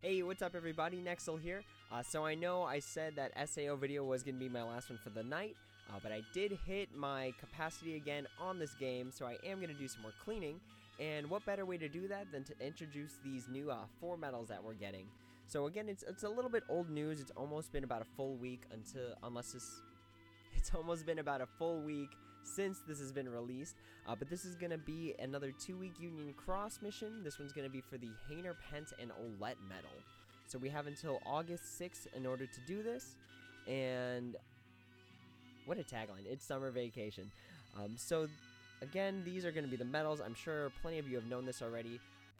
Hey, what's up everybody, Nexel here. So I know I said that SAO video was going to be my last one for the night, but I did hit my capacity again on this game, so I am going to do some more cleaning. And what better way to do that than to introduce these new 4 medals that we're getting. So again, it's a little bit old news. It's almost been about a full week it's almost been about a full week since this has been released, but this is going to be another 2-week Union Cross mission. This one's going to be for the Hayner, Pence, and Olette medal. So we have until August 6th in order to do this, and what a tagline, it's summer vacation. So again, these are going to be the medals. I'm sure plenty of you have known this already.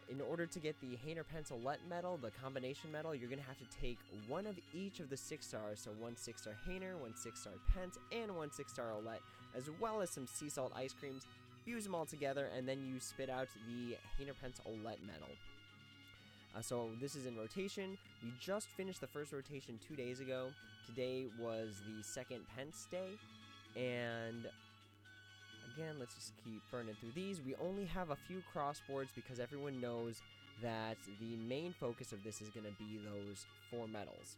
In order to get the Hayner, Pence, Olette medal, the combination medal, you're going to have to take one of each of the 6 stars, so 1 6-star Hayner, 1 6-star Pence, and 1 6-star Olette, as well as some sea salt ice creams. Fuse them all together, and then you spit out the Hayner, Pence, Olette medal. So this is in rotation. We just finished the first rotation 2 days ago. Today was the second Pence day, and again, let's just keep burning through these. We only have a few crossboards because everyone knows that the main focus of this is going to be those 4 medals.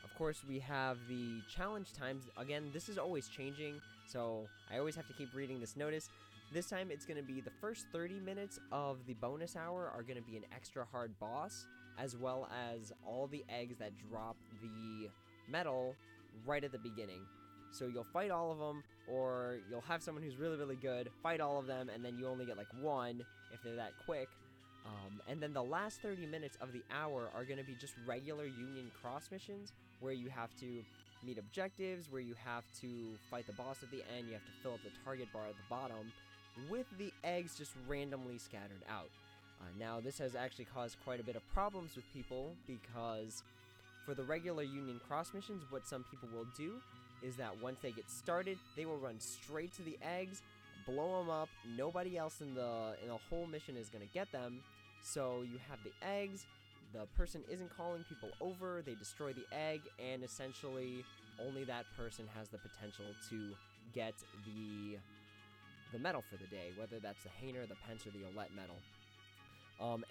Of course, we have the challenge times. Again, this is always changing, so I always have to keep reading this notice. This time, it's going to be the first 30 minutes of the bonus hour are going to be an extra hard boss, as well as all the eggs that drop the medal right at the beginning. So you'll fight all of them, or you'll have someone who's really, really good, fight all of them, and then you only get like 1 if they're that quick. And then the last 30 minutes of the hour are going to be just regular Union Cross missions, where you have to meet objectives, where you have to fight the boss at the end, you have to fill up the target bar at the bottom, with the eggs just randomly scattered out. Now, this has actually caused quite a bit of problems with people, because for the regular Union Cross missions, what some people will do is that once they get started, they will run straight to the eggs, blow them up. Nobody else in the whole mission is going to get them. So you have the eggs, the person isn't calling people over, they destroy the egg, and essentially only that person has the potential to get the medal for the day, whether that's the Hayner, the Pence, or the Olette medal.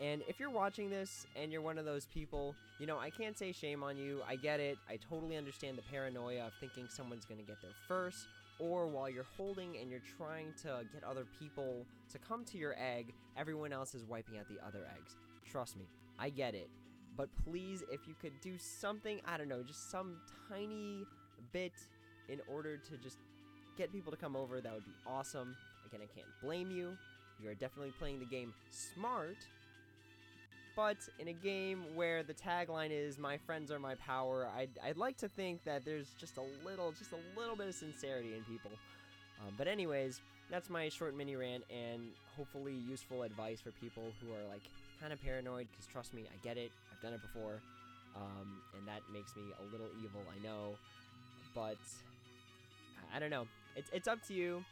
And if you're watching this and you're one of those people, you know, I can't say shame on you. I get it. I totally understand the paranoia of thinking someone's going to get there first, or while you're holding and you're trying to get other people to come to your egg, everyone else is wiping out the other eggs. Trust me, I get it. But please, if you could do something, I don't know, just some tiny bit in order to just get people to come over, that would be awesome. Again, I can't blame you. You are definitely playing the game smart. But in a game where the tagline is "My friends are my power," I'd like to think that there's just a little bit of sincerity in people. But anyways, that's my short mini rant, and hopefully useful advice for people who are like kind of paranoid. Because trust me, I get it. I've done it before, and that makes me a little evil. I know, but I don't know. It's up to you.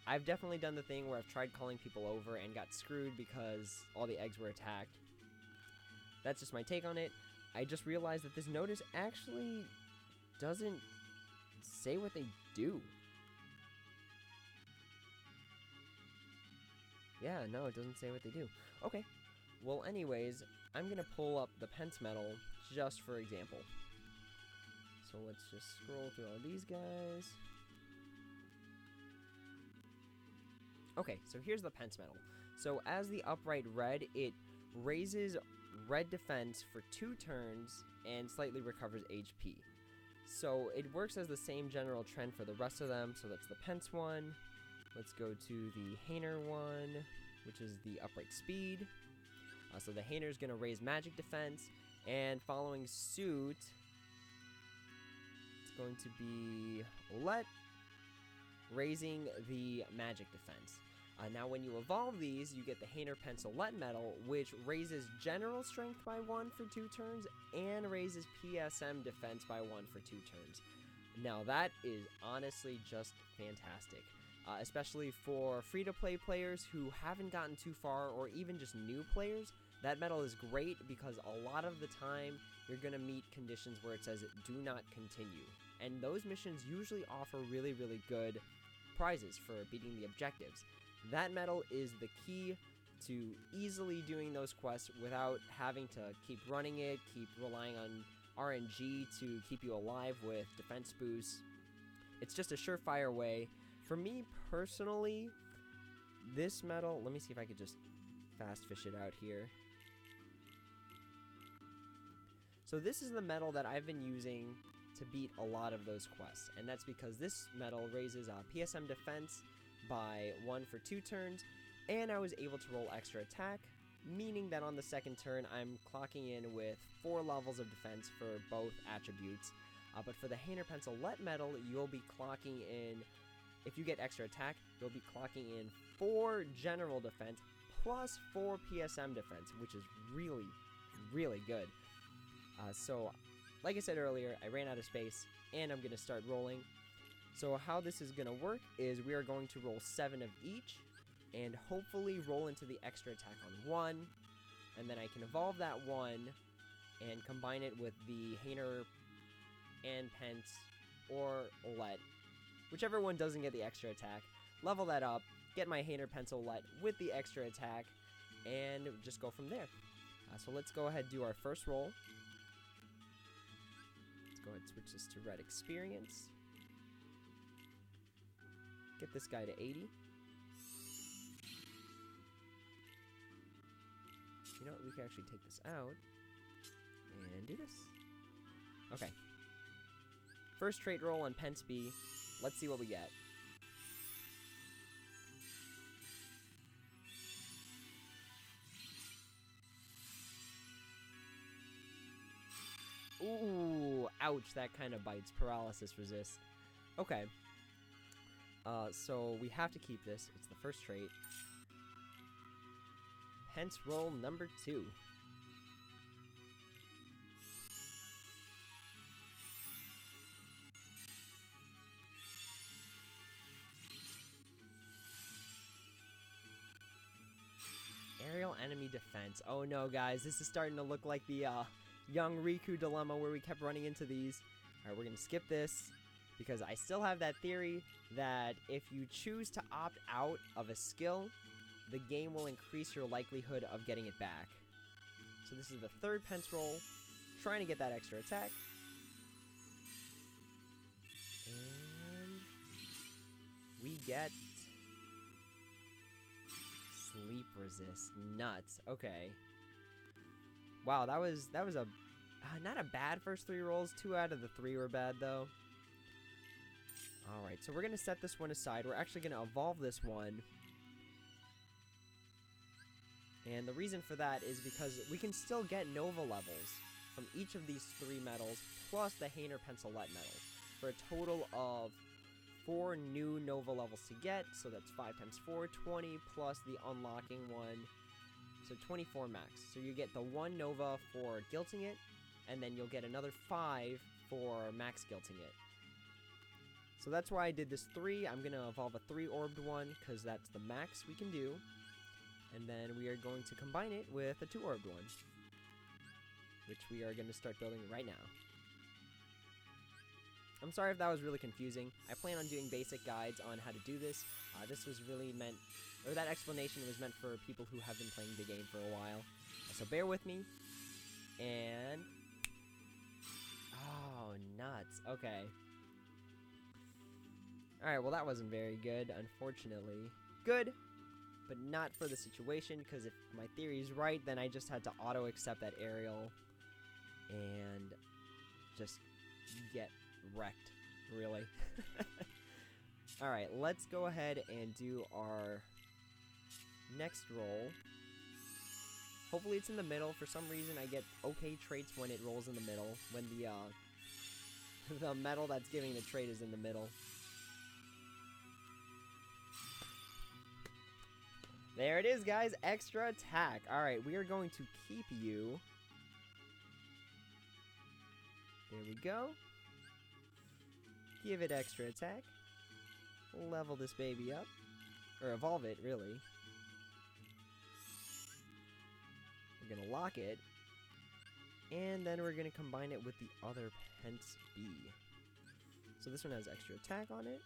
I've definitely done the thing where I've tried calling people over and got screwed because all the eggs were attacked. That's just my take on it. I just realized that this notice actually doesn't say what they do. Yeah, no, it doesn't say what they do. Okay. Well, anyways, I'm going to pull up the Pence medal just for example. So let's just scroll through all these guys. Okay, so here's the Pence medal. So as the upright red, it raises red defense for 2 turns and slightly recovers HP. So it works as the same general trend for the rest of them. So that's the Pence one. Let's go to the Hayner one, which is the upright speed. So the Hayner is going to raise magic defense, and following suit, it's going to be Olette, raising the magic defense. Now when you evolve these, you get the Hayner, Pence, Olette medal, which raises general strength by 1 for 2 turns and raises PSM defense by 1 for 2 turns. Now that is honestly just fantastic, especially for free-to-play players who haven't gotten too far, or even just new players. That medal is great because a lot of the time you're going to meet conditions where it says do not continue, and those missions usually offer really, really good prizes for beating the objectives. That medal is the key to easily doing those quests without having to keep running it, keep relying on RNG to keep you alive with defense boosts. It's just a surefire way. For me personally, this medal, let me see if I could just fast fish it out here. So this is the medal that I've been using to beat a lot of those quests, and that's because this medal raises PSM defense by 1 for 2 turns, and I was able to roll extra attack, meaning that on the second turn I'm clocking in with 4 levels of defense for both attributes. But for the Hayner, Pence, Olette medal, you'll be clocking in, if you get extra attack, you'll be clocking in 4 general defense plus 4 PSM defense, which is really, really good. So, like I said earlier, I ran out of space, and I'm going to start rolling. So how this is going to work is we are going to roll 7 of each, and hopefully roll into the extra attack on 1, and then I can evolve that 1, and combine it with the Hayner and Pence, or Olette, whichever one doesn't get the extra attack, level that up, get my Hayner, Pence, Olette with the extra attack, and just go from there. So let's go ahead and do our first roll. Go ahead and switch this to red experience. Get this guy to 80. You know what? We can actually take this out and do this. Okay. First trait roll on Pence B. Let's see what we get. Ooh, ouch, that kind of bites. Paralysis resist. Okay. So we have to keep this. It's the first trait. Pence roll number 2. Aerial enemy defense. Oh no, guys, this is starting to look like the young Riku dilemma where we kept running into these. Alright, we're going to skip this because I still have that theory that if you choose to opt out of a skill, the game will increase your likelihood of getting it back. So this is the third Pence roll, trying to get that extra attack. And we get sleep resist. Nuts. Okay. Wow, that was a not a bad first 3 rolls. 2 out of the 3 were bad though. Alright, so we're going to set this one aside. We're actually going to evolve this one. And the reason for that is because we can still get Nova levels from each of these 3 medals, plus the Hayner, Pence, Olette medal, for a total of 4 new Nova levels to get. So that's 5 times 4, 20, plus the unlocking one. So 24 max. So you get the 1 Nova for guilting it, and then you'll get another 5 for max guilting it. So that's why I did this 3. I'm going to evolve a 3-orbed one, because that's the max we can do. And then we are going to combine it with a 2-orbed one, which we are going to start building right now. I'm sorry if that was really confusing. I plan on doing basic guides on how to do this. This was really meant, or that explanation was meant for people who have been playing the game for a while. So bear with me. And oh, nuts. Okay. Alright, well that wasn't very good, unfortunately. Good, but not for the situation, because if my theory is right, then I just had to auto-accept that aerial and just get wrecked, really. Alright, let's go ahead and do our next roll. Hopefully it's in the middle. For some reason I get okay traits when it rolls in the middle, when the medal that's giving the trait is in the middle. There it is, guys. Extra attack. Alright, we are going to keep you. There we go. Give it extra attack. Level this baby up. Or evolve it, really. We're going to lock it. And then we're going to combine it with the other Pence B. So this one has extra attack on it.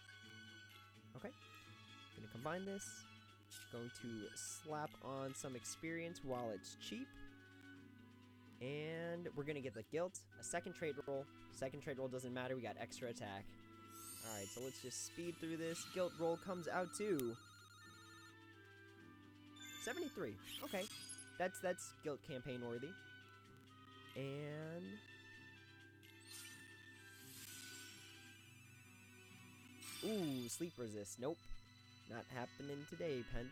Okay. Going to combine this. Going to slap on some experience while it's cheap. And we're going to get the guilt. A second trait roll. Second trait roll doesn't matter. We got extra attack. Alright, so let's just speed through this. Guilt roll comes out to 73. Okay. That's guilt campaign worthy. And ooh, sleep resist. Nope. Not happening today, Pence.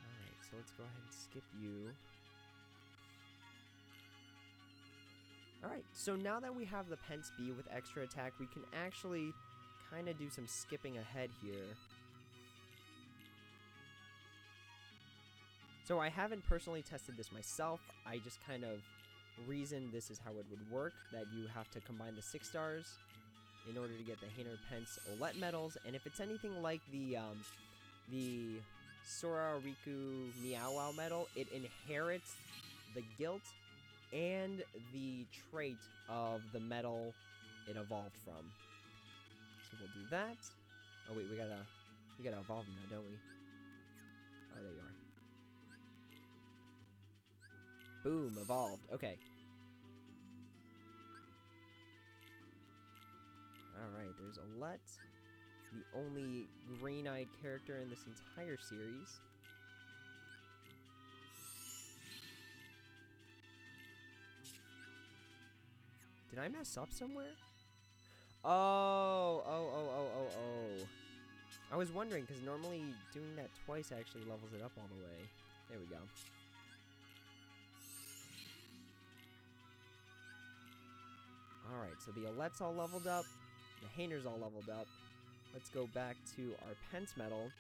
Alright, so let's go ahead and skip you. Alright, so now that we have the Pence B with extra attack, we can actually kind of do some skipping ahead here. So I haven't personally tested this myself. I just kind of reasoned this is how it would work, that you have to combine the 6 stars in order to get the Hayner, Pence, Olette medals. And if it's anything like the Sora Riku Meow Wow medal, it inherits the guilt and the trait of the medal it evolved from. So we'll do that. Oh wait, we gotta evolve them now, don't we? Oh, there you are. Boom, evolved. Okay. Alright, there's Olette, the only green-eyed character in this entire series. Did I mess up somewhere? Oh. I was wondering, because normally doing that twice actually levels it up all the way. There we go. Alright, so the Olette's all leveled up. The Hayner's all leveled up. Let's go back to our Pence medal.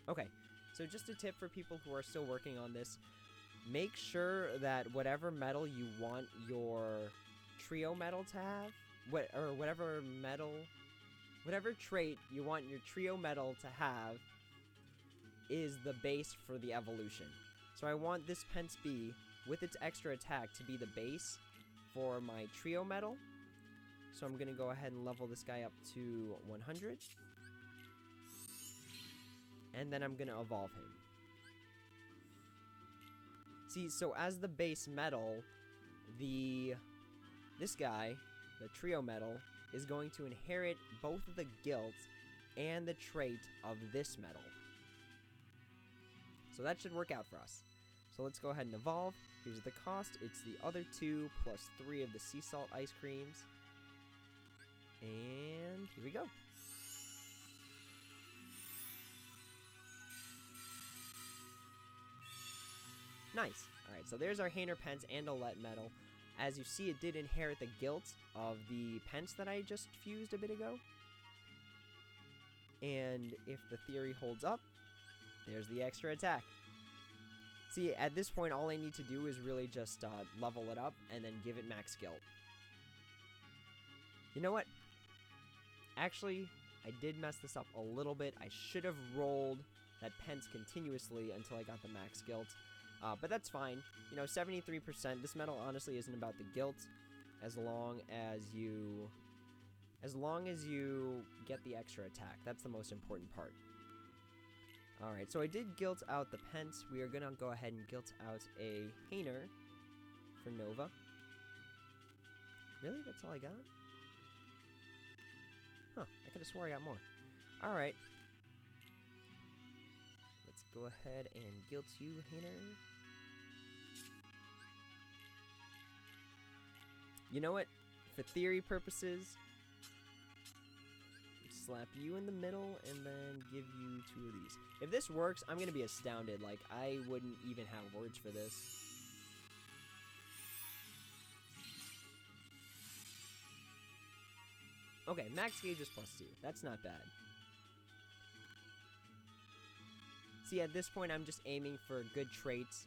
Okay, so just a tip for people who are still working on this. Make sure that whatever medal you want your trio medal to have, whatever trait you want your trio medal to have is the base for the evolution. So I want this Pence B with its extra attack to be the base for my trio medal. So I'm going to go ahead and level this guy up to 100. And then I'm going to evolve him. See, so as the base medal, this guy, the trio medal, is going to inherit both the guilt and the trait of this medal. So that should work out for us. So let's go ahead and evolve. Here's the cost. It's the other 2 plus 3 of the sea salt ice creams. And here we go. Nice. Alright, so there's our Hayner, Pence, and Olette medal. As you see, it did inherit the guilt of the Pence that I just fused a bit ago. And if the theory holds up, there's the extra attack. See, at this point, all I need to do is really just level it up and then give it max guilt. You know what? Actually, I did mess this up a little bit. I should have rolled that Pence continuously until I got the max guilt. But that's fine. You know, 73%. This medal honestly isn't about the guilt, as long as you get the extra attack. That's the most important part. Alright, so I did guilt out the Pence. We are going to go ahead and guilt out a Hayner for Nova. Really? That's all I got? Huh, I could have swore I got more. Alright. Let's go ahead and guilt you, Hayner. You know what? For theory purposes, slap you in the middle and then give you 2 of these. If this works, I'm going to be astounded. Like, I wouldn't even have words for this. Okay, max gauge is +2. That's not bad. See, at this point, I'm just aiming for good traits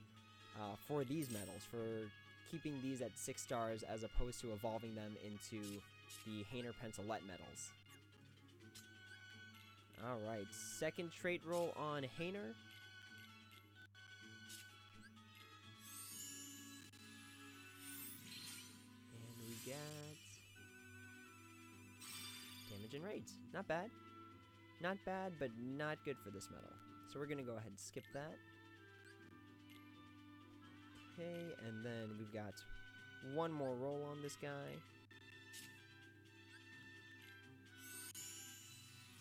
for these medals, for keeping these at 6 stars as opposed to evolving them into the Hayner, Pence, Olette medals. Alright, second trait roll on Hayner. And we got damage and raids. Not bad. Not bad, but not good for this medal. So we're going to go ahead and skip that. Okay, and then we've got one more roll on this guy.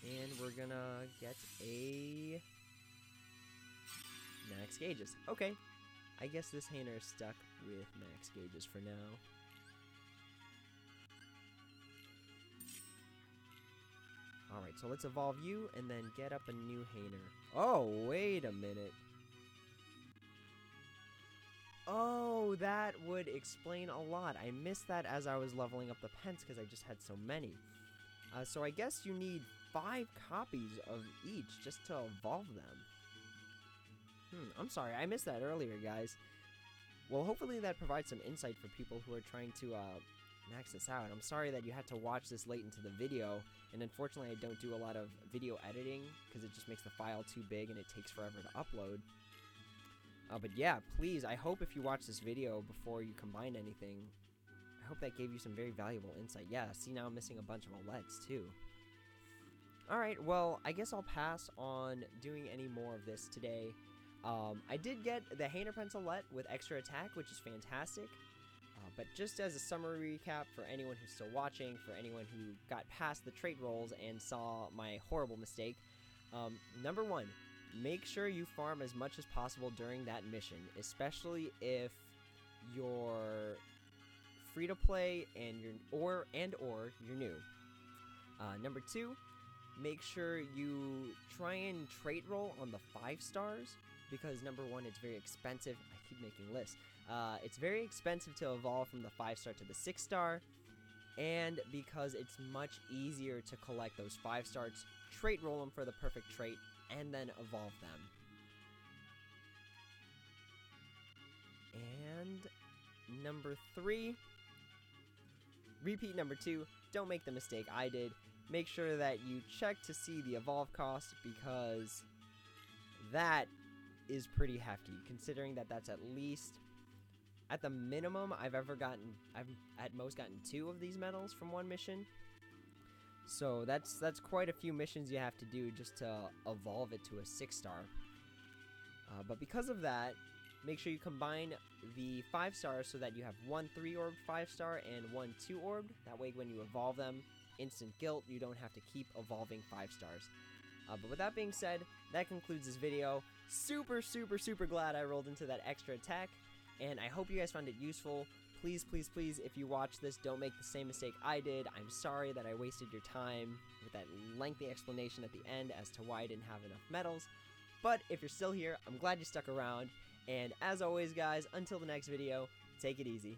And we're going to get a max gauges. Okay, I guess this Hayner is stuck with max gauges for now. Alright, so let's evolve you and then get up a new Hayner. Oh, wait a minute. Oh, that would explain a lot. I missed that as I was leveling up the Pence because I just had so many. So I guess you need 5 copies of each just to evolve them. I'm sorry, I missed that earlier, guys. Well, hopefully that provides some insight for people who are trying to max this out. I'm sorry that you had to watch this late into the video, and unfortunately I don't do a lot of video editing because it just makes the file too big and it takes forever to upload. But yeah, please, I hope if you watch this video before you combine anything, I hope that gave you some very valuable insight. Yeah, see, now I'm missing a bunch of Olettes too. Alright, well, I guess I'll pass on doing any more of this today. I did get the Hayner Pence Olette with extra attack, which is fantastic. But just as a summary recap for anyone who's still watching, for anyone who got past the trait rolls and saw my horrible mistake, number 1, make sure you farm as much as possible during that mission, especially if you're free to play and you're new. Number 2, make sure you try and trait roll on the 5 stars because number 1, it's very expensive. I keep making lists. It's very expensive to evolve from the 5 star to the 6 star, and because it's much easier to collect those 5 stars, trait roll them for the perfect trait, and then evolve them. And number 3, repeat number 2, don't make the mistake I did. Make sure that you check to see the evolve cost because that is pretty hefty, considering that that's at least, at the minimum, I've at most gotten 2 of these medals from one mission. So that's quite a few missions you have to do just to evolve it to a 6 star. But because of that, make sure you combine the 5 stars so that you have 1 3-orbed 5 star and 1 2-orbed. That way when you evolve them, instant guilt, you don't have to keep evolving 5 stars. But with that being said, that concludes this video. Super glad I rolled into that extra attack, and I hope you guys found it useful. Please, if you watch this, don't make the same mistake I did. I'm sorry that I wasted your time with that lengthy explanation at the end as to why I didn't have enough medals. But if you're still here, I'm glad you stuck around. And as always, guys, until the next video, take it easy.